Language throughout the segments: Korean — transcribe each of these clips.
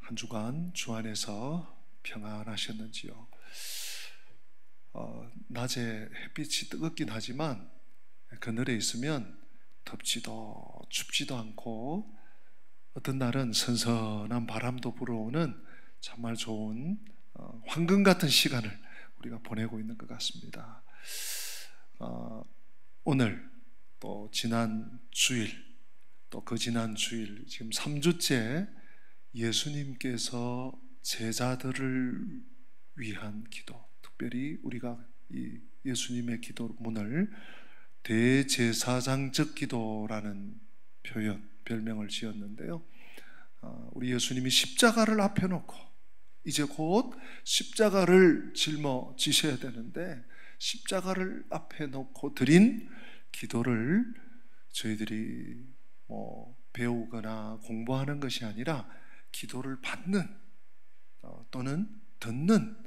한 주간 주 안에서 평안하셨는지요? 낮에 햇빛이 뜨겁긴 하지만 그늘에 있으면 덥지도 춥지도 않고 어떤 날은 선선한 바람도 불어오는 정말 좋은 황금 같은 시간을 우리가 보내고 있는 것 같습니다. 오늘 또 지난 주일 또 그 지난 주일 지금 3주째 예수님께서 제자들을 위한 기도, 특별히 우리가 이 예수님의 기도문을 대제사장적 기도라는 별명을 지었는데요. 우리 예수님이 십자가를 앞에 놓고 이제 곧 십자가를 짊어지셔야 되는데 십자가를 앞에 놓고 드린 기도를 저희들이 배우거나 공부하는 것이 아니라 기도를 받는 또는 듣는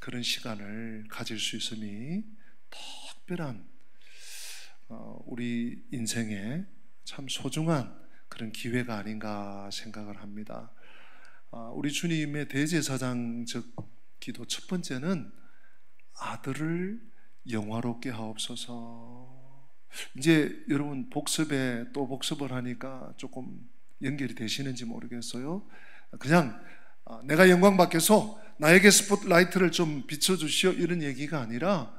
그런 시간을 가질 수 있음이 특별한 우리 인생에 참 소중한 그런 기회가 아닌가 생각을 합니다. 우리 주님의 대제사장적 기도 첫 번째는 아들을 영화롭게 하옵소서. 이제 여러분 복습에 또 복습을 하니까 조금 연결이 되시는지 모르겠어요. 그냥 내가 영광 받겠소, 나에게 스포트라이트를 좀 비춰주시오, 이런 얘기가 아니라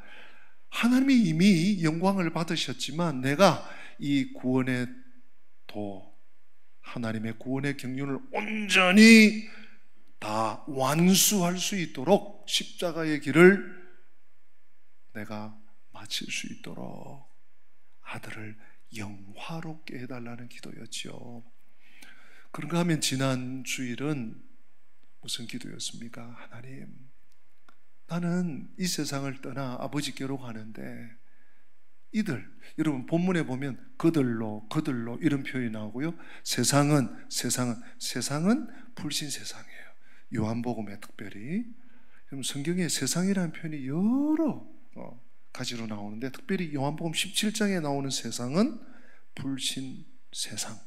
하나님이 이미 영광을 받으셨지만 내가 이 구원의 도, 하나님의 구원의 경륜을 온전히 다 완수할 수 있도록 십자가의 길을 내가 마칠 수 있도록 아들을 영화롭게 해달라는 기도였죠. 그런가 하면 지난 주일은 무슨 기도였습니까? 하나님, 나는 이 세상을 떠나 아버지께로 가는데 이들, 여러분 본문에 보면 그들로 이런 표현이 나오고요. 세상은 불신 세상이에요. 요한복음에 특별히 성경에 세상이라는 표현이 여러 가지로 나오는데 특별히 요한복음 17장에 나오는 세상은 불신 세상,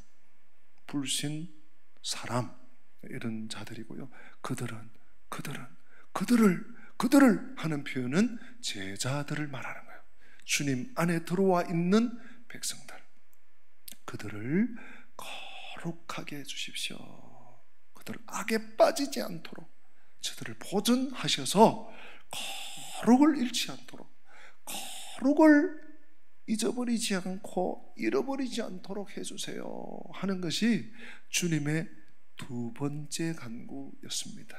불신 사람, 이런 자들이고요. 그들을 하는 표현은 제자들을 말하는 거예요. 주님 안에 들어와 있는 백성들, 그들을 거룩하게 해주십시오. 그들을 악에 빠지지 않도록 저들을 보존하셔서 거룩을 잃지 않도록, 거룩을 잊어버리지 않고 잃어버리지 않도록 해주세요 하는 것이 주님의 두 번째 간구였습니다.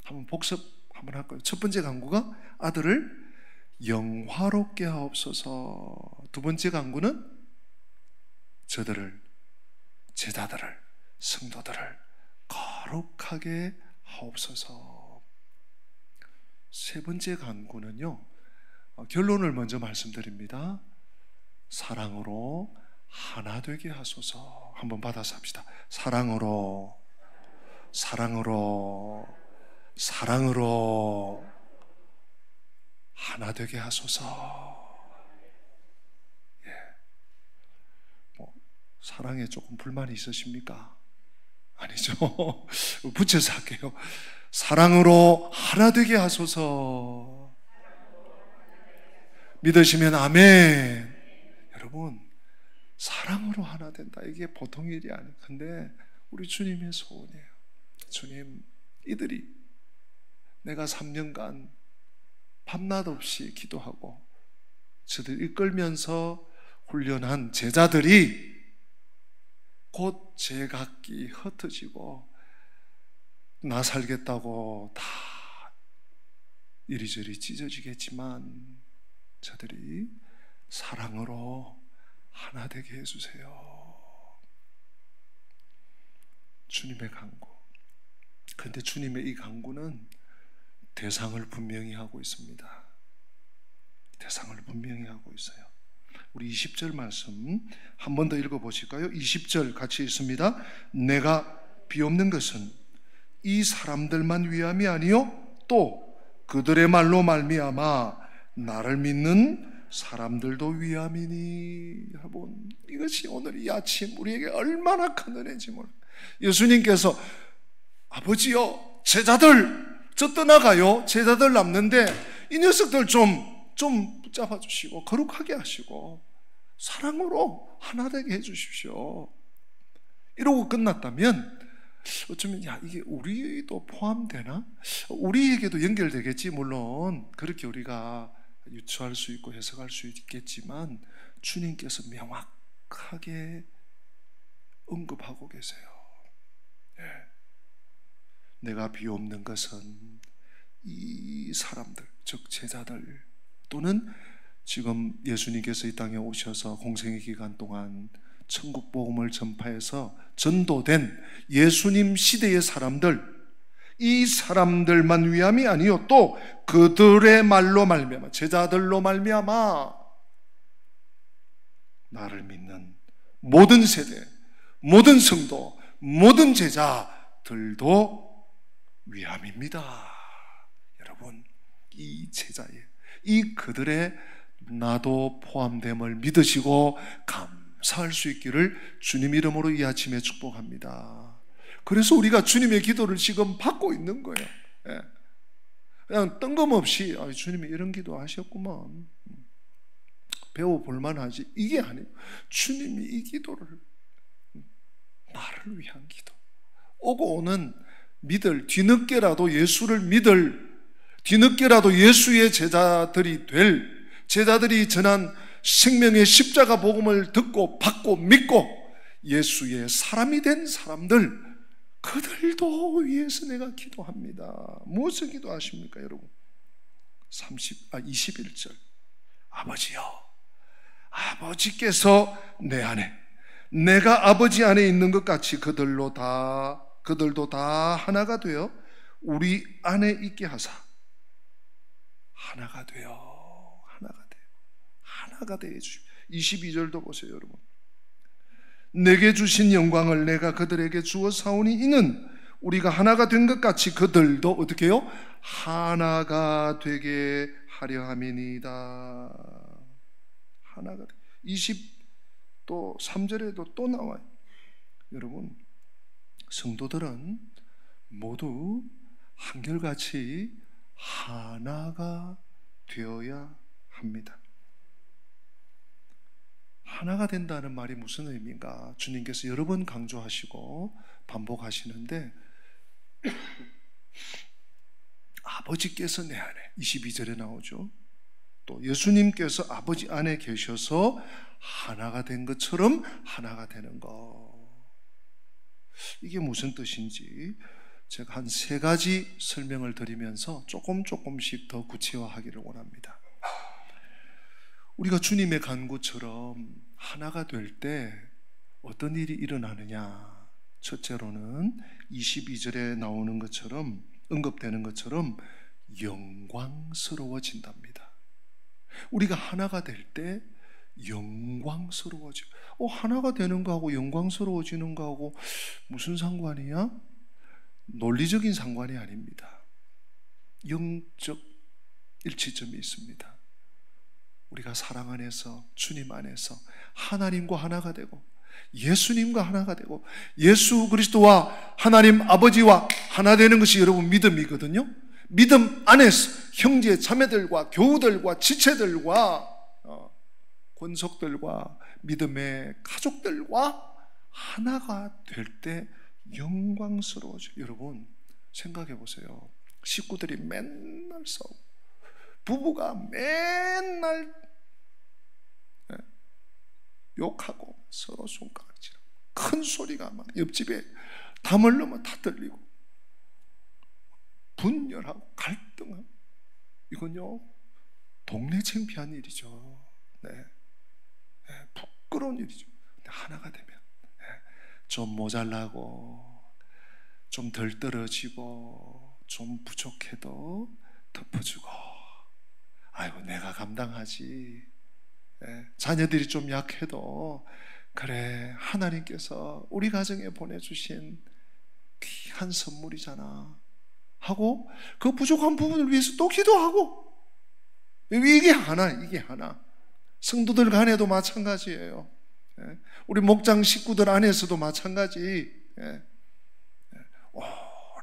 한번 복습 한번 할까요? 첫 번째 간구가 아들을 영화롭게 하옵소서. 두 번째 간구는 제자들을, 성도들을 거룩하게 하옵소서. 세 번째 간구는요, 결론을 먼저 말씀드립니다. 사랑으로 하나 되게 하소서. 한번 받아서 합시다. 사랑으로 하나 되게 하소서. 사랑에 조금 불만이 있으십니까? 아니죠. 붙여서 할게요. 사랑으로 하나 되게 하소서. 믿으시면 아멘. 여러분, 사랑으로 하나 된다, 이게 보통 일이 아니에요. 근데 우리 주님의 소원이에요. 주님, 이들이 내가 3년간 밤낮 없이 기도하고 저들 이끌면서 훈련한 제자들이 곧 제각기 흩어지고 나 살겠다고 다 이리저리 찢어지겠지만 저들이 사랑으로 하나 되게 해주세요. 주님의 간구. 그런데 주님의 이 간구는 대상을 분명히 하고 있습니다. 대상을 분명히 하고 있어요. 우리 20절 말씀 한 번 더 읽어보실까요? 20절 같이 읽습니다. 내가 비옵는 것은 이 사람들만 위함이 아니요 또 그들의 말로 말미암아 나를 믿는 사람들도 위함이니. 여러분, 이것이 오늘 이 아침 우리에게 얼마나 큰 은혜인지 몰라요. 예수님께서 아버지요, 제자들 저 떠나가요. 제자들 남는데 이 녀석들 좀 붙잡아 주시고 거룩하게 하시고 사랑으로 하나 되게 해주십시오. 이러고 끝났다면 어쩌면 이게 우리도 포함되나? 우리에게도 연결되겠지. 물론 그렇게 우리가 유추할 수 있고 해석할 수 있겠지만 주님께서 명확하게 언급하고 계세요. 네. 내가 비옵는 것은 이 사람들, 즉 제자들, 또는 지금 예수님께서 이 땅에 오셔서 공생의 기간 동안 천국 복음을 전파해서 전도된 예수님 시대의 사람들, 이 사람들만 위함이 아니요 또 그들의 말로 말미암아, 제자들로 말미암아 나를 믿는 모든 세대, 모든 성도, 모든 제자들도 위함입니다. 여러분, 이 제자의, 이 그들의 나도 포함됨을 믿으시고 감사할 수 있기를 주님 이름으로 이 아침에 축복합니다. 그래서 우리가 주님의 기도를 지금 받고 있는 거예요. 그냥 뜬금없이 주님이 이런 기도 하셨구만, 배워볼 만하지, 이게 아니에요. 주님이 이 기도를, 나를 위한 기도, 오고 오는 믿을, 뒤늦게라도 예수를 믿을, 뒤늦게라도 예수의 제자들이 될, 제자들이 전한 생명의 십자가 복음을 듣고 받고 믿고 예수의 사람이 된 사람들, 그들도 위해서 내가 기도합니다. 무엇을 기도하십니까 여러분? 21절 아버지요, 아버지께서 내 안에, 내가 아버지 안에 있는 것 같이 그들도 다 하나가 되어 우리 안에 있게 하사 하나가 되어 하나가 되어 주십시오. 22절도 보세요 여러분. 내게 주신 영광을 내가 그들에게 주어 사오니 이는 우리가 하나가 된 것 같이 그들도 어떻게 해요? 하나가 되게 하려 함이니이다. 하나가 23절에도 또 나와요. 여러분, 성도들은 모두 한결같이 하나가 되어야 합니다. 하나가 된다는 말이 무슨 의미인가? 주님께서 여러 번 강조하시고 반복하시는데 아버지께서 내 안에, 22절에 나오죠. 또 예수님께서 아버지 안에 계셔서 하나가 된 것처럼 하나가 되는 것, 이게 무슨 뜻인지 제가 한 3가지 설명을 드리면서 조금씩 더 구체화하기를 원합니다. 우리가 주님의 간구처럼 하나가 될 때 어떤 일이 일어나느냐? 첫째로는 22절에 나오는 것처럼, 언급되는 것처럼 영광스러워진답니다. 우리가 하나가 될 때 영광스러워져. 하나가 되는 거하고 영광스러워지는 거하고 무슨 상관이야? 논리적인 상관이 아닙니다. 영적 일치점이 있습니다. 우리가 사랑 안에서, 주님 안에서 하나님과 하나가 되고 예수님과 하나가 되고 예수 그리스도와 하나님 아버지와 하나 되는 것이 여러분 믿음이거든요. 믿음 안에서 형제 자매들과 교우들과 지체들과 권속들과 믿음의 가족들과 하나가 될 때 영광스러워져. 여러분 생각해 보세요. 식구들이 맨날 싸우고 부부가 맨날 욕하고 서로 손가락질하고 큰 소리가 막 옆집에 담을 넘어 다 들리고 분열하고 갈등하고, 이건요 동네 창피한 일이죠. 부끄러운 일이죠. 근데 하나가 되면 좀 모자라고 좀 덜 떨어지고 좀 부족해도 덮어주고, 아이고 내가 감당하지, 자녀들이 좀 약해도 그래 하나님께서 우리 가정에 보내주신 귀한 선물이잖아 하고 그 부족한 부분을 위해서 또 기도하고, 이게 하나. 성도들 간에도 마찬가지예요. 우리 목장 식구들 안에서도 마찬가지.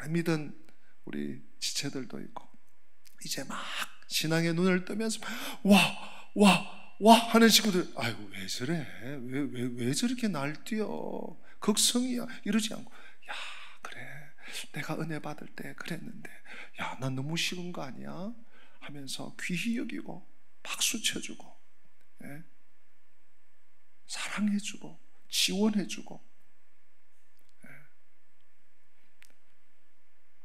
오래 믿은 우리 지체들도 있고, 이제 막 신앙의 눈을 뜨면서 와 하는 친구들, 아이고 왜 저래? 왜 저렇게 날뛰어? 극성이야. 이러지 않고, 야 그래, 내가 은혜 받을 때 그랬는데, 야 난 너무 식은 거 아니야? 하면서 귀히 여기고 박수 쳐주고, 예? 사랑해주고 지원해주고, 예.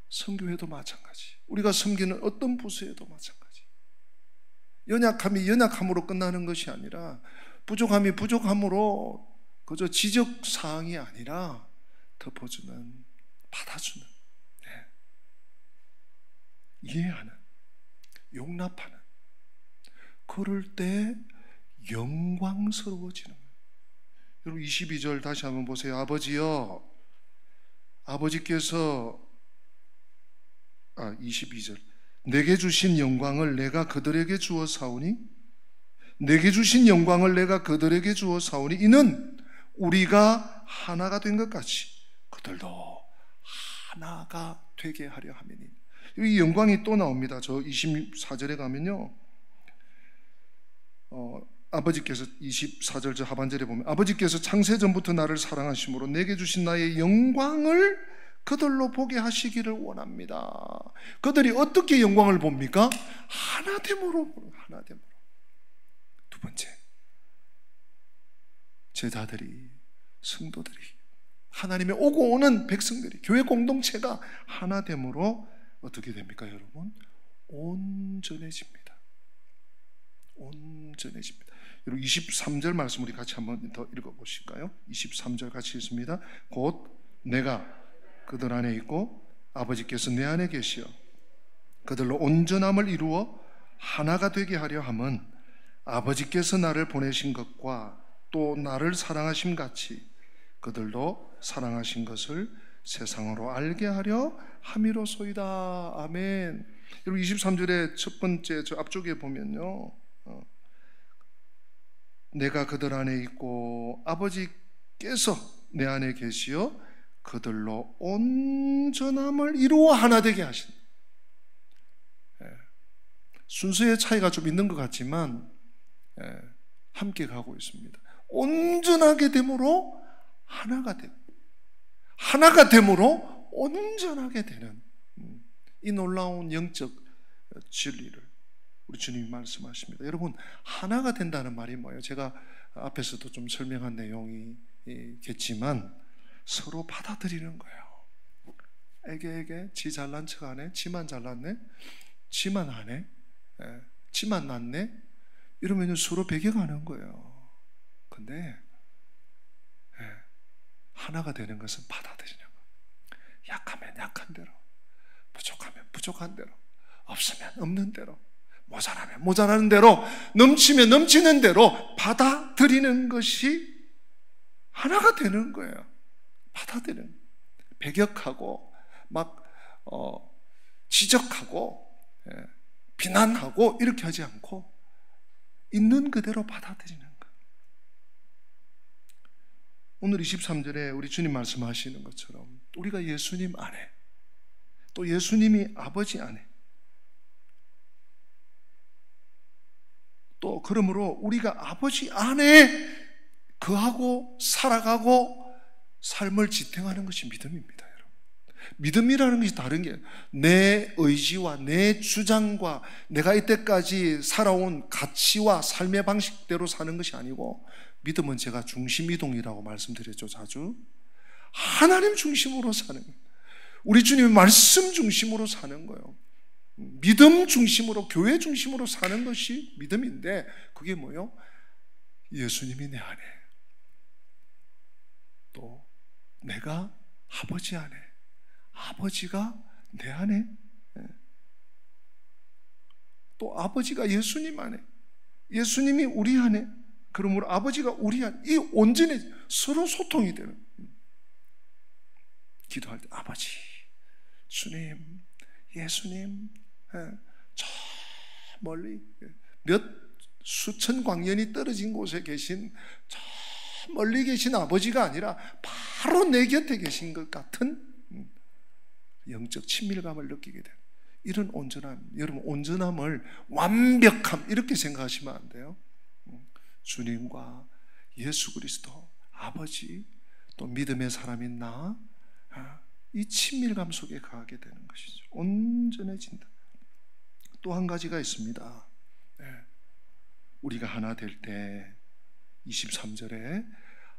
선교회도 마찬가지, 우리가 섬기는 어떤 부서에도 마찬가지. 연약함이 연약함으로 끝나는 것이 아니라, 부족함이 부족함으로 그저 지적사항이 아니라 덮어주는, 받아주는, 네. 이해하는, 용납하는, 그럴 때 영광스러워지는 거예요. 여러분 22절 다시 한번 보세요. 아버지여, 아버지께서 22절, 내게 주신 영광을 내가 그들에게 주어 사오니, 내게 주신 영광을 내가 그들에게 주어 사오니 이는 우리가 하나가 된 것 같이 그들도 하나가 되게 하려 함이니. 이 영광이 또 나옵니다. 저 24절에 가면요, 아버지께서 24절 저 하반절에 보면, 아버지께서 창세전부터 나를 사랑하심으로 내게 주신 나의 영광을 그들로 보게 하시기를 원합니다. 그들이 어떻게 영광을 봅니까? 하나됨으로. 두 번째, 제자들이, 성도들이, 하나님의 오고 오는 백성들이, 교회 공동체가 하나됨으로 어떻게 됩니까 여러분? 온전해집니다. 온전해집니다. 여러분 23절 말씀 우리 같이 한번 더 읽어보실까요? 23절 같이 읽습니다. 곧 내가 그들 안에 있고 아버지께서 내 안에 계시어 그들로 온전함을 이루어 하나가 되게 하려 함은 아버지께서 나를 보내신 것과 또 나를 사랑하심 같이 그들도 사랑하신 것을 세상으로 알게 하려 함이로소이다. 아멘. 여러분 23절의 첫 번째 저 앞쪽에 보면요, 내가 그들 안에 있고 아버지께서 내 안에 계시어 그들로 온전함을 이루어 하나 되게 하신, 순서의 차이가 좀 있는 것 같지만 함께 가고 있습니다. 온전하게 됨으로 하나가 되고, 하나가 됨으로 온전하게 되는 이 놀라운 영적 진리를 우리 주님이 말씀하십니다. 여러분, 하나가 된다는 말이 뭐예요? 제가 앞에서도 좀 설명한 내용이겠지만 서로 받아들이는 거예요. 애게 지 잘난 척 하네, 지만 잘났네, 지만 하네, 지만 낫네, 이러면 서로 배겨가는 거예요. 근데 하나가 되는 것은 받아들이는 거예요. 약하면 약한 대로, 부족하면 부족한 대로, 없으면 없는 대로, 모자라면 모자라는 대로, 넘치면 넘치는 대로 받아들이는 것이 하나가 되는 거예요. 받아들이는, 배격하고 막 지적하고 비난하고 이렇게 하지 않고 있는 그대로 받아들이는 거예요. 오늘 23절에 우리 주님 말씀하시는 것처럼 우리가 예수님 안에, 또 예수님이 아버지 안에, 또 그러므로 우리가 아버지 안에 거하고 살아가고 삶을 지탱하는 것이 믿음입니다, 여러분. 믿음이라는 것이 다른 게 내 의지와 내 주장과 내가 이때까지 살아온 가치와 삶의 방식대로 사는 것이 아니고, 믿음은 제가 중심이동이라고 말씀드렸죠, 자주. 하나님 중심으로 사는 거예요. 우리 주님의 말씀 중심으로 사는 거예요. 믿음 중심으로, 교회 중심으로 사는 것이 믿음인데, 그게 뭐예요? 예수님이 내 안에, 또 내가 아버지 안에, 아버지가 내 안에, 또 아버지가 예수님 안에, 예수님이 우리 안에, 그러므로 아버지가 우리 안에, 이 온전히 서로 소통이 되는, 기도할 때 아버지, 주님, 예수님, 저 멀리 몇 수천 광년이 떨어진 곳에 계신, 저 멀리 계신 아버지가 아니라 바로 내 곁에 계신 것 같은 영적 친밀감을 느끼게 돼요. 이런 온전함, 여러분 온전함을 완벽함 이렇게 생각하시면 안 돼요. 주님과 예수 그리스도, 아버지, 또 믿음의 사람인 나, 이 친밀감 속에 가게 되는 것이죠. 온전해진다. 또 한 가지가 있습니다. 우리가 하나 될 때 23절에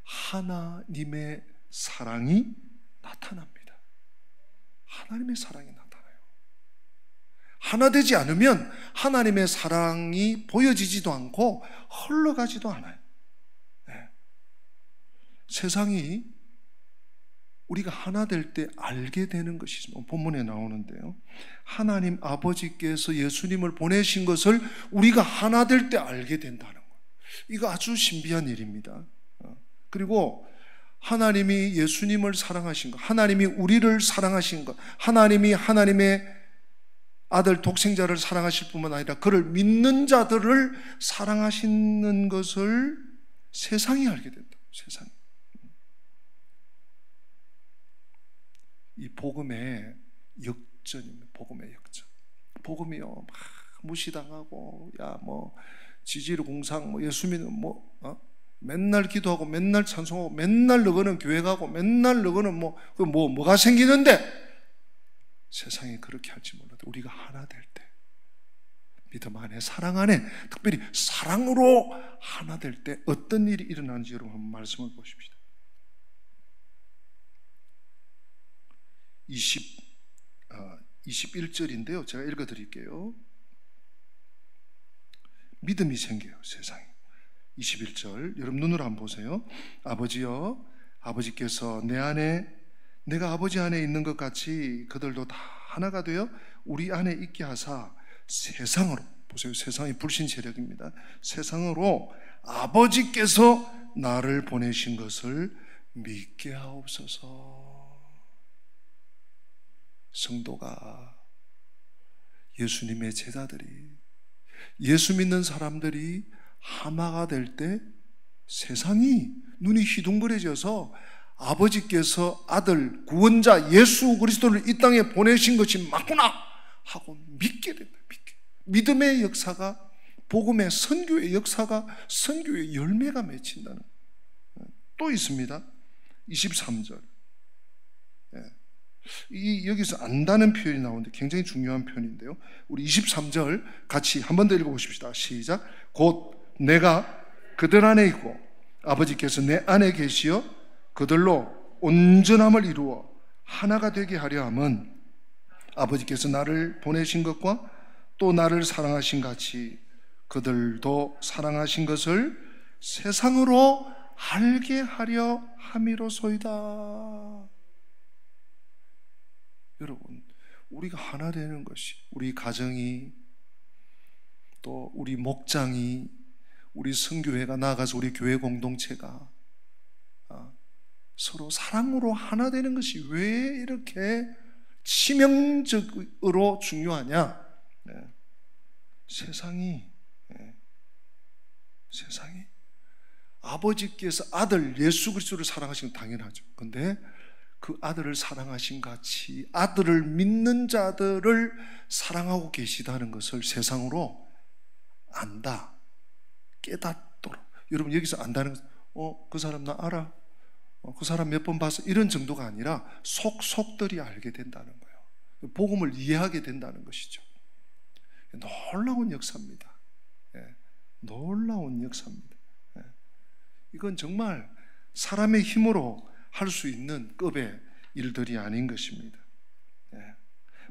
하나님의 사랑이 나타납니다. 하나님의 사랑이 나타나요. 하나 되지 않으면 하나님의 사랑이 보여지지도 않고 흘러가지도 않아요. 세상이 우리가 하나 될 때 알게 되는 것이 본문에 나오는데요, 하나님 아버지께서 예수님을 보내신 것을 우리가 하나 될 때 알게 된다는 거예요. 이거 아주 신비한 일입니다. 그리고 하나님이 예수님을 사랑하신 것, 하나님이 우리를 사랑하신 것, 하나님이 하나님의 아들 독생자를 사랑하실 뿐만 아니라 그를 믿는 자들을 사랑하시는 것을 세상이 알게 된다. 세상이. 이 복음의 역전입니다. 복음의 역전. 복음이요, 막 무시당하고, 지지로 공상, 예수 믿는 맨날 기도하고, 맨날 찬송하고, 맨날 너거는 교회 가고, 맨날 너거는 뭐가 생기는데, 세상이 그렇게 할지 몰라도 우리가 하나 될 때, 믿음 안에, 사랑 안에, 특별히 사랑으로 하나 될 때 어떤 일이 일어나는지 여러분 한번 말씀을 보십시다. 21절인데요. 제가 읽어드릴게요. 믿음이 생겨요, 세상에. 21절, 여러분 눈으로 한번 보세요. 아버지여, 아버지께서 내 안에, 내가 아버지 안에 있는 것 같이 그들도 다 하나가 되어 우리 안에 있게 하사 세상으로, 보세요, 세상이 불신 세력입니다. 세상으로 아버지께서 나를 보내신 것을 믿게 하옵소서. 성도가, 예수님의 제자들이, 예수 믿는 사람들이 하나가 될 때 세상이 눈이 휘둥그레져서 아버지께서 아들 구원자 예수 그리스도를 이 땅에 보내신 것이 맞구나 하고 믿게 됩니다. 믿음의 역사가, 복음의 선교의 역사가, 선교의 열매가 맺힌다는. 또 있습니다. 23절. 여기서 안다는 표현이 나오는데 굉장히 중요한 표현인데요, 우리 23절 같이 한 번 더 읽어보십시다. 시작. 곧 내가 그들 안에 있고 아버지께서 내 안에 계시어 그들로 온전함을 이루어 하나가 되게 하려 함은 아버지께서 나를 보내신 것과 또 나를 사랑하신 같이 그들도 사랑하신 것을 세상으로 알게 하려 함이로소이다. 여러분, 우리가 하나 되는 것이, 우리 가정이, 또 우리 목장이, 우리 선교회가, 나아가서 우리 교회 공동체가 서로 사랑으로 하나 되는 것이 왜 이렇게 치명적으로 중요하냐? 세상이 아버지께서 아들 예수 그리스도를 사랑하시는 건 당연하죠. 근데 그 아들을 사랑하신 같이 아들을 믿는 자들을 사랑하고 계시다는 것을 세상으로 안다, 깨닫도록. 여러분, 여기서 안다는 것은 그 사람 나 알아, 그 사람 몇 번 봤어, 이런 정도가 아니라 속속들이 알게 된다는 거예요. 복음을 이해하게 된다는 것이죠. 놀라운 역사입니다. 놀라운 역사입니다. 이건 정말 사람의 힘으로 할 수 있는 급의 일들이 아닌 것입니다.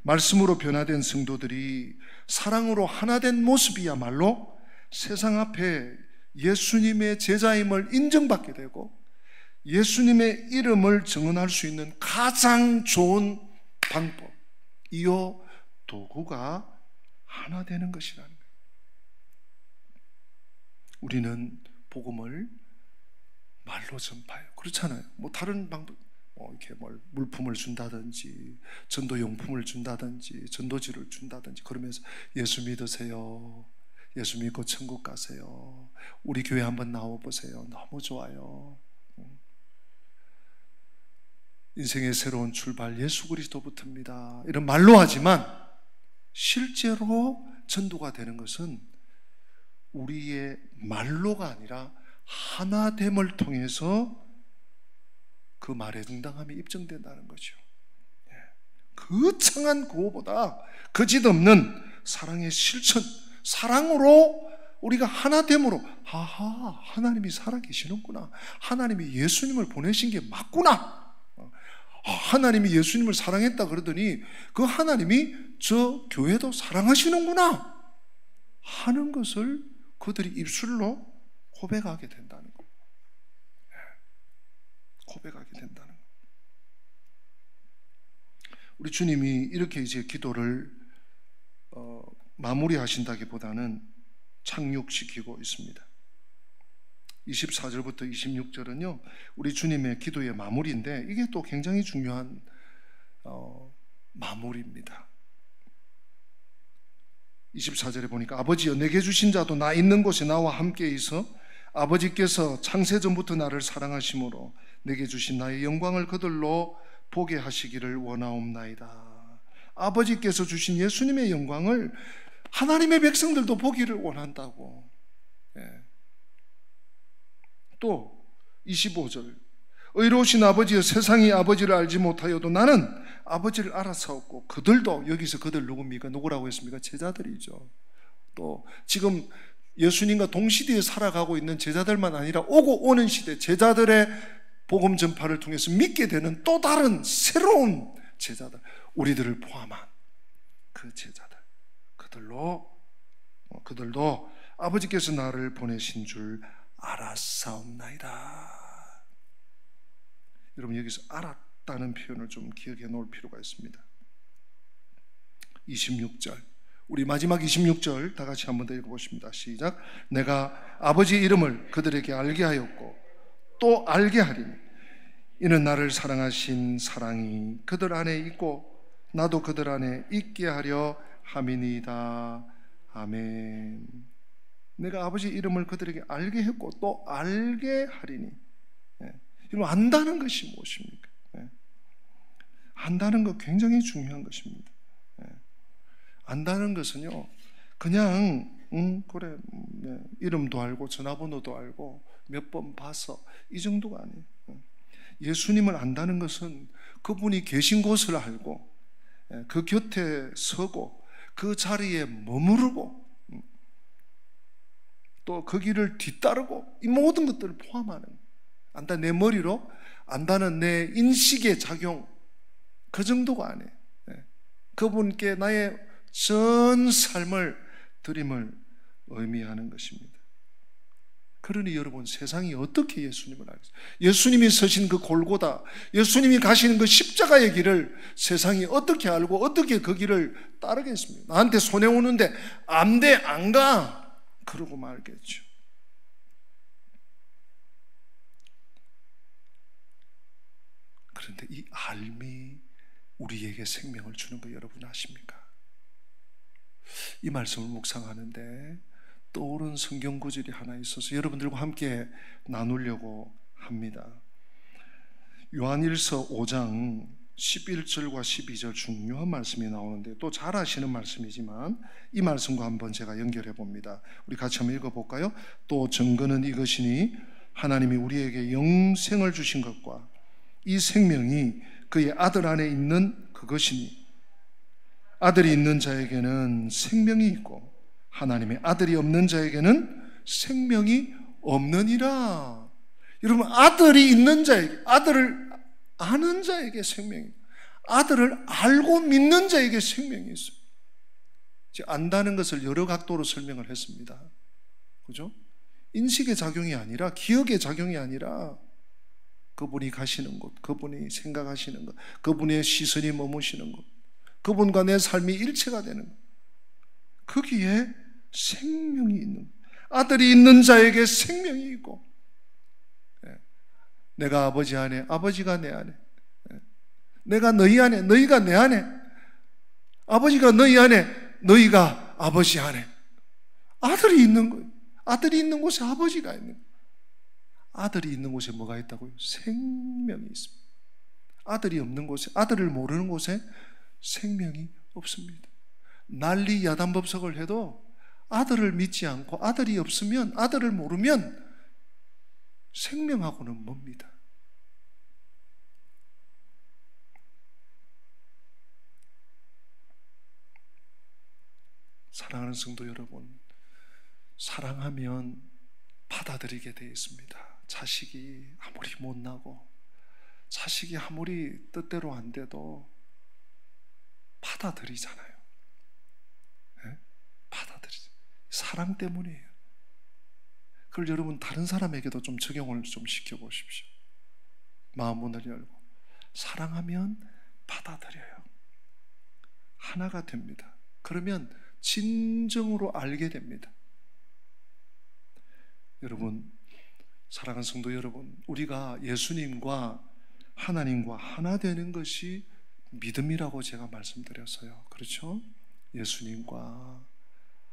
말씀으로 변화된 성도들이 사랑으로 하나 된 모습이야말로 세상 앞에 예수님의 제자임을 인정받게 되고 예수님의 이름을 증언할 수 있는 가장 좋은 방법, 이요 도구가 하나 되는 것이라는 거예요. 우리는 복음을 말로 전파해요. 그렇잖아요. 다른 방법, 이렇게 물품을 준다든지, 전도용품을 준다든지, 전도지를 준다든지, 그러면서 예수 믿으세요. 예수 믿고 천국 가세요. 우리 교회 한번 나와보세요. 너무 좋아요. 인생의 새로운 출발 예수 그리스도부터입니다. 이런 말로 하지만 실제로 전도가 되는 것은 우리의 말로가 아니라 하나됨을 통해서 그 말에 응당함이 입증된다는 거죠. 거창한 구호보다 거짓없는 사랑의 실천, 사랑으로 우리가 하나됨으로 하나님이 살아계시는구나, 하나님이 예수님을 보내신 게 맞구나, 하나님이 예수님을 사랑했다 그러더니 그 하나님이 저 교회도 사랑하시는구나 하는 것을 그들이 입술로 고백하게 된다는 거예요. 고백하게 된다는 거예요. 우리 주님이 이렇게 이제 기도를 마무리하신다기보다는 착륙시키고 있습니다. 24절부터 26절은요 우리 주님의 기도의 마무리인데 이게 또 굉장히 중요한 마무리입니다. 24절에 보니까 아버지여 내게 주신 자도 나 있는 곳에 나와 함께 있어 아버지께서 창세전부터 나를 사랑하심으로 내게 주신 나의 영광을 그들로 보게 하시기를 원하옵나이다. 아버지께서 주신 예수님의 영광을 하나님의 백성들도 보기를 원한다고. 또 25절 의로우신 아버지여 세상이 아버지를 알지 못하여도 나는 아버지를 알아사옵고 그들도, 여기서 그들 누굽니까? 누구라고 했습니까? 제자들이죠. 또 지금 예수님과 동시대에 살아가고 있는 제자들만 아니라 오고 오는 시대 제자들의 복음 전파를 통해서 믿게 되는 또 다른 새로운 제자들, 우리들을 포함한 그 제자들, 그들도 아버지께서 나를 보내신 줄 알았사옵나이다. 여러분 여기서 알았다는 표현을 좀 기억해 놓을 필요가 있습니다. 26절, 우리 마지막 26절 다 같이 한번 더 읽어보십니다. 시작. 내가 아버지 이름을 그들에게 알게 하였고 또 알게 하리니 이는 나를 사랑하신 사랑이 그들 안에 있고 나도 그들 안에 있게 하려 함이니이다. 아멘. 내가 아버지 이름을 그들에게 알게 했고 또 알게 하리니. 여러분 안다는 것이 무엇입니까? 안다는 것 굉장히 중요한 것입니다. 안다는 것은요 그냥 그래 이름도 알고 전화번호도 알고 몇 번 봐서 이 정도가 아니에요. 예수님을 안다는 것은 그분이 계신 곳을 알고 그 곁에 서고 그 자리에 머무르고 또 그 길을 뒤따르고 이 모든 것들을 포함하는, 안다 내 머리로 안다는 내 인식의 작용 그 정도가 아니에요. 그분께 나의 전 삶을 드림을 의미하는 것입니다. 그러니 여러분 세상이 어떻게 예수님을 알겠어요? 예수님이 서신 그 골고다, 예수님이 가시는 그 십자가의 길을 세상이 어떻게 알고 어떻게 그 길을 따르겠습니까? 나한테 손해오는데 안 돼, 안 가 그러고 말겠죠. 그런데 이 알미 우리에게 생명을 주는 거 여러분 아십니까? 이 말씀을 묵상하는데 떠오른 성경 구절이 하나 있어서 여러분들과 함께 나누려고 합니다. 요한일서 5장 11절과 12절 중요한 말씀이 나오는데 또 잘 아시는 말씀이지만 이 말씀과 한번 제가 연결해 봅니다. 우리 같이 한번 읽어볼까요? 또 증거는 이것이니 하나님이 우리에게 영생을 주신 것과 이 생명이 그의 아들 안에 있는 그것이니 아들이 있는 자에게는 생명이 있고 하나님의 아들이 없는 자에게는 생명이 없느니라. 여러분 아들이 있는 자에게, 아들을 아는 자에게 생명이, 아들을 알고 믿는 자에게 생명이 있어요. 안다는 것을 여러 각도로 설명을 했습니다. 그죠? 인식의 작용이 아니라, 기억의 작용이 아니라 그분이 가시는 곳, 그분이 생각하시는 것, 그분의 시선이 머무시는 곳, 그분과 내 삶이 일체가 되는 것, 거기에 생명이 있는, 아들이 있는 자에게 생명이 있고, 내가 아버지 안에, 아버지가 내 안에, 내가 너희 안에, 너희가 내 안에, 아버지가 너희 안에, 너희가 아버지 안에. 아들이 있는 거예요. 아들이 있는 곳에 아버지가 있는 거예요. 아들이 있는 곳에 뭐가 있다고요? 생명이 있습니다. 아들이 없는 곳에, 아들을 모르는 곳에 생명이 없습니다. 난리 야단법석을 해도 아들을 믿지 않고 아들이 없으면, 아들을 모르면 생명하고는 멉니다. 사랑하는 성도 여러분, 사랑하면 받아들이게 되어 있습니다. 자식이 아무리 못나고 자식이 아무리 뜻대로 안 돼도 받아들이잖아요. 네? 받아들이죠. 사랑 때문이에요. 그걸 여러분 다른 사람에게도 좀 적용을 좀 시켜보십시오. 마음 문을 열고 사랑하면 받아들여요. 하나가 됩니다. 그러면 진정으로 알게 됩니다. 여러분, 사랑하는 성도 여러분, 우리가 예수님과 하나님과 하나 되는 것이 믿음이라고 제가 말씀드렸어요. 그렇죠? 예수님과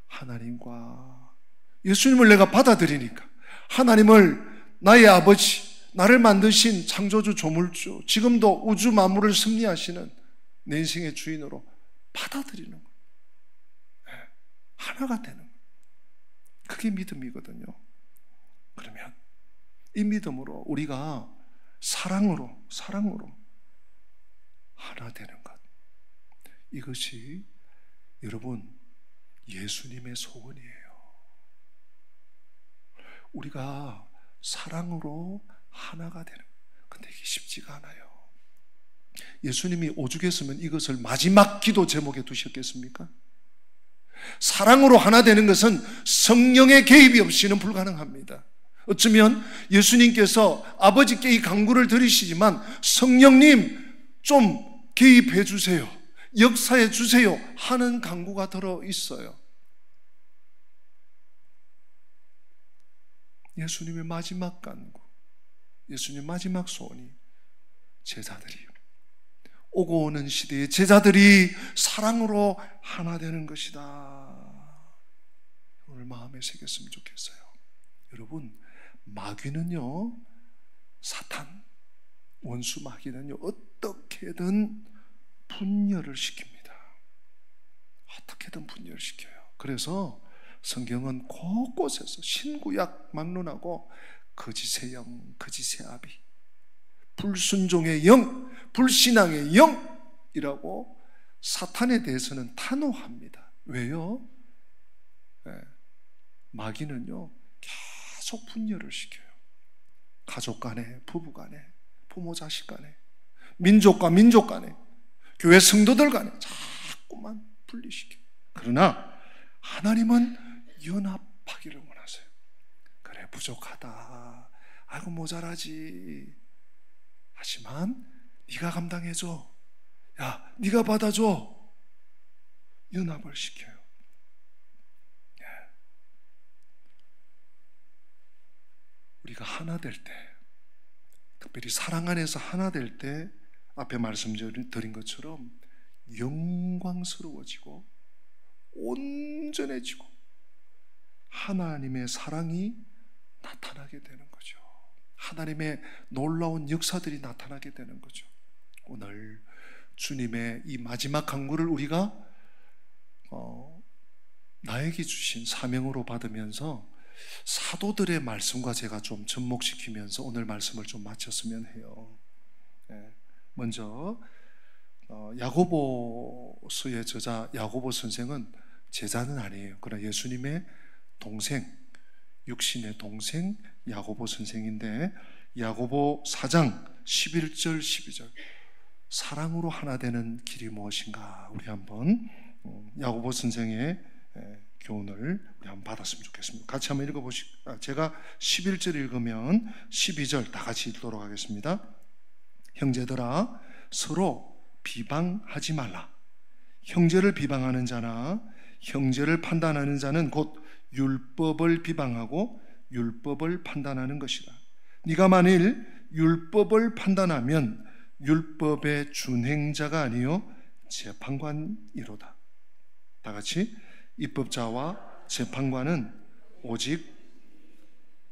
하나님과, 예수님을 내가 받아들이니까, 하나님을 나의 아버지, 나를 만드신 창조주 조물주, 지금도 우주 만물을 섭리하시는 내 인생의 주인으로 받아들이는 거예요. 하나가 되는 거예요. 그게 믿음이거든요. 그러면 이 믿음으로 우리가 사랑으로 하나 되는 것, 이것이 여러분 예수님의 소원이에요. 우리가 사랑으로 하나가 되는 것. 근데 이게 쉽지가 않아요. 예수님이 오죽했으면 이것을 마지막 기도 제목에 두셨겠습니까? 사랑으로 하나 되는 것은 성령의 개입이 없이는 불가능합니다. 어쩌면 예수님께서 아버지께 이 간구를 드리시지만 성령님 좀 개입해 주세요, 역사해 주세요 하는 간구가 들어 있어요. 예수님의 마지막 간구, 예수님의 마지막 소원이 제자들이, 오고 오는 시대의 제자들이 사랑으로 하나 되는 것이다. 오늘 마음에 새겼으면 좋겠어요. 여러분, 마귀는요, 사탄, 원수 마귀는요, 어떻게든 분열을 시킵니다. 어떻게든 분열을 시켜요. 그래서 성경은 곳곳에서 신구약 막론하고 거짓의 영, 거짓의 아비, 불순종의 영, 불신앙의 영이라고 사탄에 대해서는 단호합니다. 왜요? 네. 마귀는요, 계속 분열을 시켜요. 가족 간에, 부부 간에, 부모 자식 간에, 민족과 민족 간에, 교회 성도들 간에 자꾸만 분리시켜요. 그러나 하나님은 연합하기를 원하세요. 그래, 부족하다, 아이고 모자라지, 하지만 네가 감당해줘, 야 네가 받아줘, 연합을 시켜요. 우리가 하나 될 때, 특별히 사랑 안에서 하나 될 때, 앞에 말씀드린 것처럼 영광스러워지고 온전해지고 하나님의 사랑이 나타나게 되는 거죠. 하나님의 놀라운 역사들이 나타나게 되는 거죠. 오늘 주님의 이 마지막 간구를 우리가 나에게 주신 사명으로 받으면서 사도들의 말씀과 제가 좀 접목시키면서 오늘 말씀을 좀 마쳤으면 해요. 먼저 야고보서의 저자 야고보 선생은 제자는 아니에요. 그러나 예수님의 동생, 육신의 동생 야고보 선생인데, 야고보 4장 11절 12절, 사랑으로 하나 되는 길이 무엇인가, 우리 한번 야고보 선생의 교훈을 우리 한번 받았으면 좋겠습니다. 같이 한번 읽어보시죠. 제가 11절 읽으면 12절 다 같이 읽도록 하겠습니다. 형제들아, 서로 비방하지 말라. 형제를 비방하는 자나 형제를 판단하는 자는 곧 율법을 비방하고 율법을 판단하는 것이라. 네가 만일 율법을 판단하면 율법의 준행자가 아니요 재판관이로다. 다 같이, 입법자와 재판관은 오직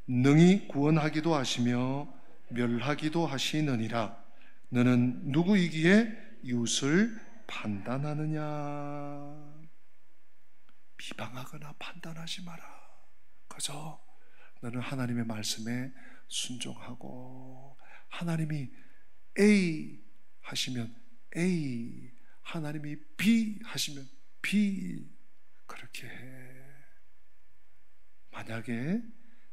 능히 구원하기도 하시며 멸하기도 하시느니라. 너는 누구이기에 이웃을 판단하느냐? 비방하거나 판단하지 마라. 그저 너는 하나님의 말씀에 순종하고, 하나님이 A 하시면 A, 하나님이 B 하시면 B, 그렇게 해. 만약에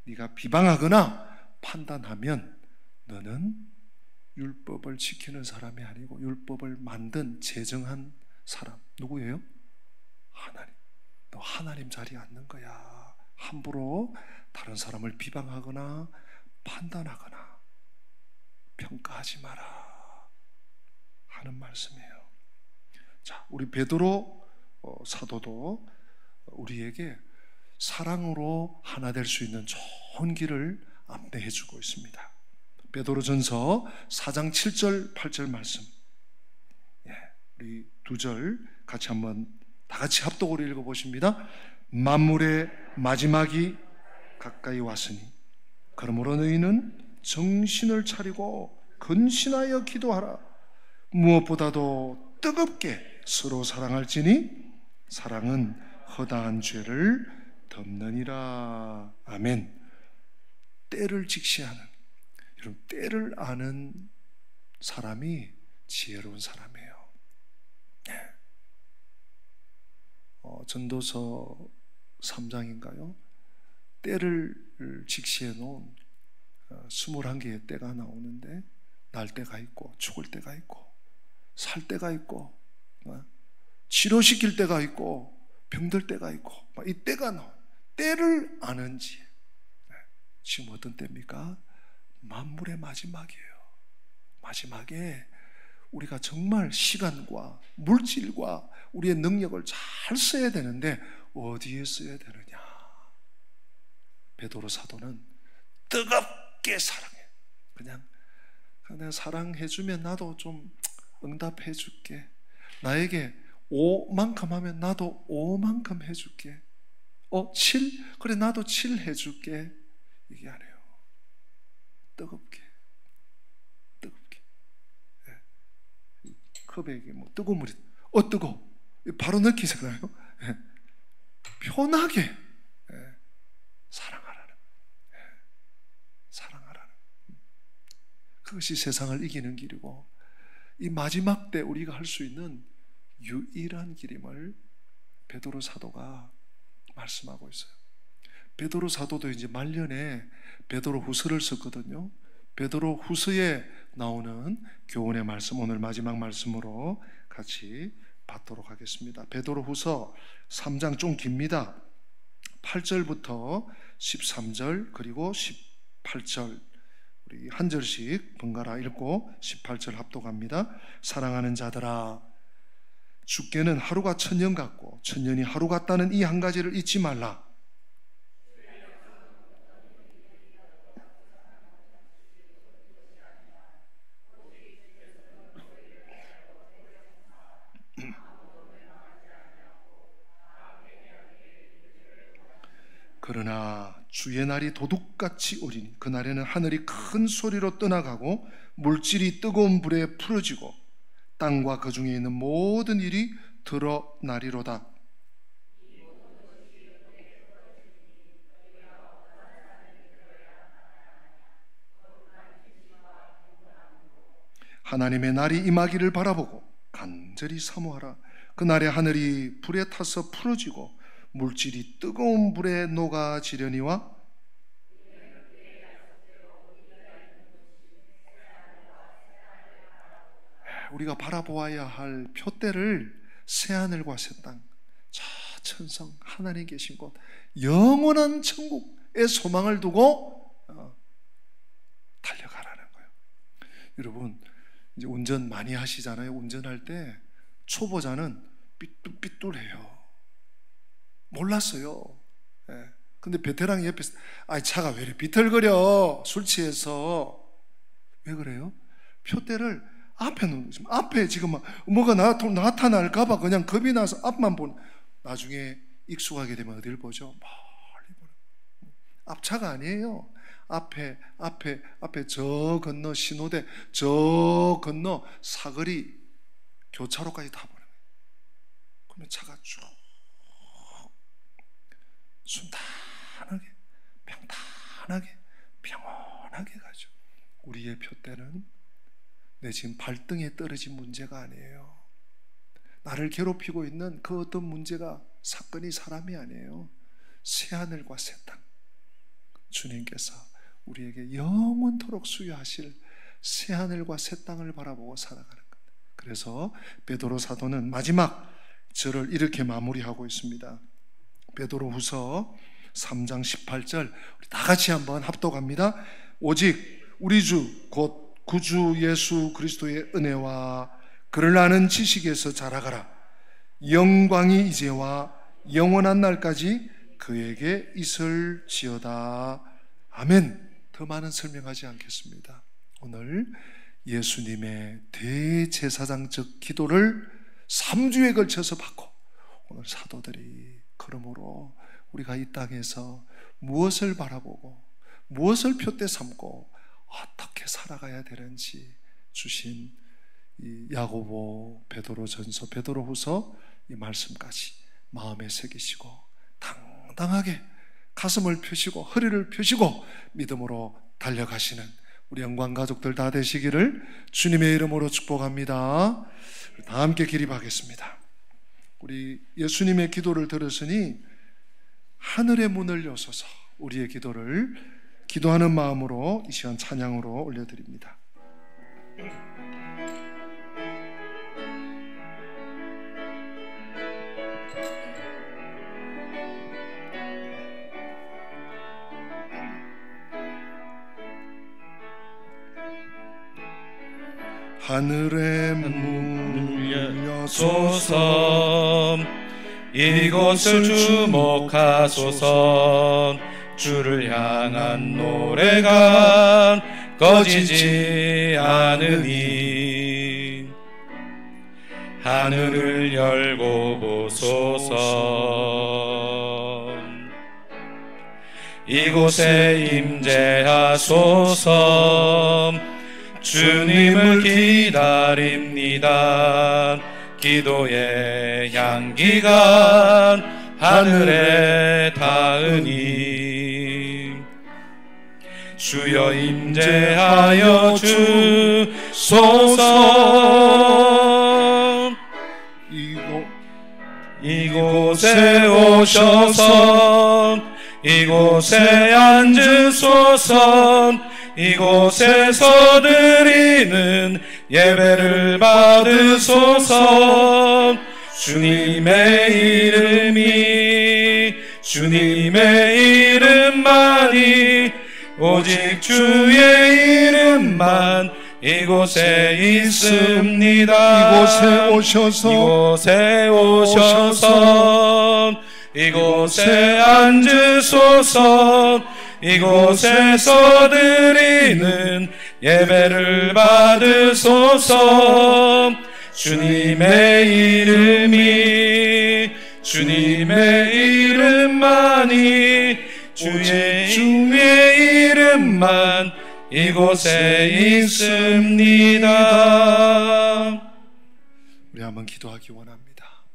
네가 비방하거나 판단하면 너는 율법을 지키는 사람이 아니고 율법을 만든 제정한 사람, 누구예요? 하나님. 너 하나님 자리에 앉는 거야. 함부로 다른 사람을 비방하거나 판단하거나 평가하지 마라 하는 말씀이에요. 자, 우리 베드로 사도도 우리에게 사랑으로 하나 될 수 있는 좋은 길을 안내해 주고 있습니다. 베드로전서 4장 7절 8절 말씀, 우리 두 절 같이 한번 다 같이 합독으로 읽어보십니다. 만물의 마지막이 가까이 왔으니 그러므로 너희는 정신을 차리고 근신하여 기도하라. 무엇보다도 뜨겁게 서로 사랑할지니 사랑은 허다한 죄를 덮느니라. 아멘. 때를 직시하는, 여러분, 때를 아는 사람이 지혜로운 사람이에요. 전도서 3장인가요? 때를 직시해 놓은 21개의 때가 나오는데, 날 때가 있고 죽을 때가 있고 살 때가 있고 치료시킬 때가 있고 병들 때가 있고, 이 때가 나와요. 때를 아는지. 지금 어떤 때입니까? 만물의 마지막이에요. 마지막에 우리가 정말 시간과 물질과 우리의 능력을 잘 써야 되는데 어디에 써야 되느냐? 베드로 사도는 뜨겁게 사랑해. 그냥 내가 사랑해주면 나도 좀 응답해줄게. 나에게 5만큼 하면 나도 5만큼 해줄게. 7? 그래, 나도 7 해줄게. 이게 아니에요. 뜨겁게. 컵에 이게 뭐 뜨거운 물이, 뜨거워. 바로 느끼잖아요. 편하게 사랑하라는. 사랑하라는. 그것이 세상을 이기는 길이고, 이 마지막 때 우리가 할 수 있는 유일한 길임을 베드로 사도가 말씀하고 있어요. 베드로 사도도 이제 말년에 베드로 후서를 썼거든요. 베드로 후서에 나오는 교훈의 말씀, 오늘 마지막 말씀으로 같이 받도록 하겠습니다. 베드로 후서 3장 좀 깁니다. 8절부터 13절 그리고 18절 우리 한 절씩 번갈아 읽고 18절 합독합니다. 사랑하는 자들아, 주께는 하루가 천년 같고 천년이 하루 같다는 이 한 가지를 잊지 말라. 그러나 주의 날이 도둑같이 오리니 그날에는 하늘이 큰 소리로 떠나가고 물질이 뜨거운 불에 풀어지고 땅과 그 중에 있는 모든 일이 드러나리로다. 하나님의 날이 임하기를 바라보고 간절히 사모하라. 그날에 하늘이 불에 타서 풀어지고 물질이 뜨거운 불에 녹아지려니와 우리가 바라보아야 할 표대를 새하늘과 새 땅, 저 천성 하나님 계신 곳, 영원한 천국의 소망을 두고 달려가라는 거예요. 여러분, 이제 운전 많이 하시잖아요. 운전할 때 초보자는 삐뚤삐뚤해요. 몰랐어요. 근데 베테랑이 옆에서 차가 왜 이렇게 비틀거려? 술 취해서. 왜 그래요? 표대를 앞에 놓는 거죠. 앞에 지금 뭐가 나타날까봐 그냥 겁이 나서 앞만 보는. 나중에 익숙하게 되면 어딜 보죠? 멀리 보는. 앞차가 아니에요. 앞에 저 건너 신호대, 저 건너 사거리 교차로까지 다 보는 거예요. 그러면 차가 쭉 순탄하게 평온하게 가죠. 우리의 표대는 내 지금 발등에 떨어진 문제가 아니에요. 나를 괴롭히고 있는 그 어떤 문제가, 사건이 사람이 아니에요. 새하늘과 새 땅, 주님께서 우리에게 영원토록 수여하실 새하늘과 새 땅을 바라보고 살아가는 겁니다. 그래서 베드로 사도는 마지막 절을 이렇게 마무리하고 있습니다. 베드로후서 3장 18절, 우리 다 같이 한번 합독합니다. 오직 우리 주 곧 구주 예수 그리스도의 은혜와 그를 아는 지식에서 자라가라. 영광이 이제와 영원한 날까지 그에게 있을지어다. 아멘. 더 많은 설명하지 않겠습니다. 오늘 예수님의 대제사장적 기도를 3주에 걸쳐서 받고, 오늘 사도들이 그러므로 우리가 이 땅에서 무엇을 바라보고 무엇을 표대 삼고 어떻게 살아가야 되는지 주신 이 야고보, 베드로전서, 베드로후서 이 말씀까지 마음에 새기시고 당당하게 가슴을 펴시고 허리를 펴시고 믿음으로 달려가시는 우리 영광 가족들 다 되시기를 주님의 이름으로 축복합니다. 다 함께 기립하겠습니다. 우리 예수님의 기도를 들었으니 하늘의 문을 여소서 우리의 기도를 기도하는 마음으로 이 시간 찬양으로 올려드립니다. 하늘의 문을 여소서 이곳을 주목하소서. 주를 향한 노래가 꺼지지 않으니 하늘을 열고 보소서. 이곳에 임재하소서. 주님을 기다립니다. 기도의 향기가 하늘에 닿으니 주여 임재하여 주소서. 이곳에 오셔서 이곳에 앉으소서. 이곳에서 드리는 예배를 받으소서. 주님의 이름만이 오직 주의 이름만 이곳에 있습니다. 이곳에 오셔서 이곳에 앉으소서. 이곳에서 드리는 예배를 받으소서. 주님의 이름만이 주의 이름만 이곳에 있습니다. 우리 한번 기도하기 원합니다.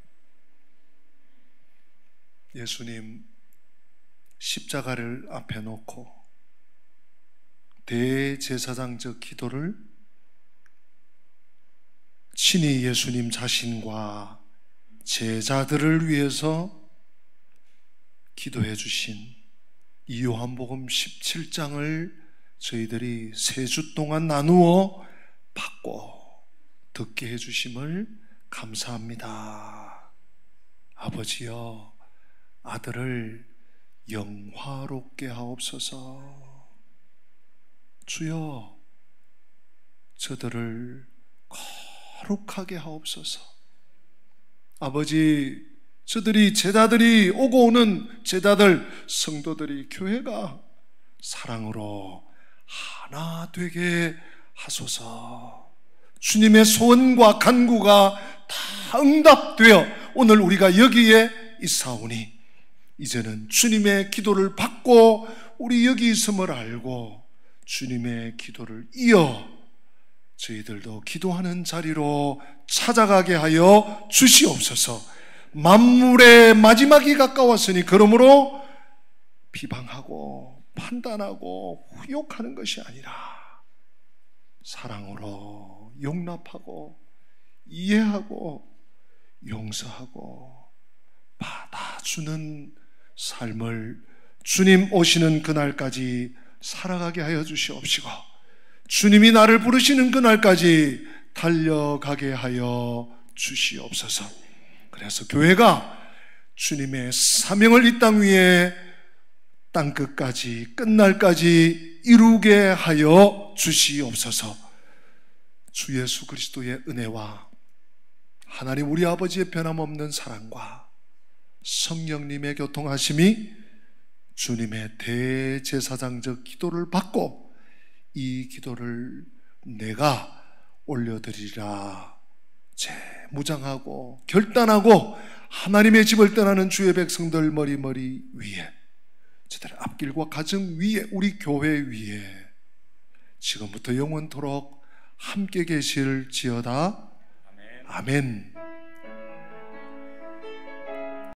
예수님 십자가를 앞에 놓고 대제사장적 기도를 친히 예수님 자신과 제자들을 위해서 기도해 주신 이 요한복음 17장을 저희들이 3주 동안 나누어 받고 듣게 해 주심을 감사합니다. 아버지여, 아들을 영화롭게 하옵소서. 주여, 저들을 거룩하게 하옵소서. 아버지, 저들이 제자들이 오고 오는 제자들, 성도들이, 교회가 사랑으로 하나 되게 하소서. 주님의 소원과 간구가 다 응답되어 오늘 우리가 여기에 있사오니 이제는 주님의 기도를 받고 우리 여기 있음을 알고 주님의 기도를 이어 저희들도 기도하는 자리로 찾아가게 하여 주시옵소서. 만물의 마지막이 가까웠으니 그러므로 비방하고 판단하고 후욕하는 것이 아니라 사랑으로 용납하고 이해하고 용서하고 받아주는 삶을 주님 오시는 그날까지 살아가게 하여 주시옵시고, 주님이 나를 부르시는 그날까지 달려가게 하여 주시옵소서. 그래서 교회가 주님의 사명을 이 땅 위에 땅끝까지 끝날까지 이루게 하여 주시옵소서. 주 예수 그리스도의 은혜와 하나님 우리 아버지의 변함없는 사랑과 성령님의 교통하심이 주님의 대제사장적 기도를 받고 이 기도를 내가 올려드리라 무장하고 결단하고 하나님의 집을 떠나는 주의 백성들 머리 위에, 저들의 앞길과 가정 위에, 우리 교회 위에 지금부터 영원토록 함께 계실지어다. 아멘.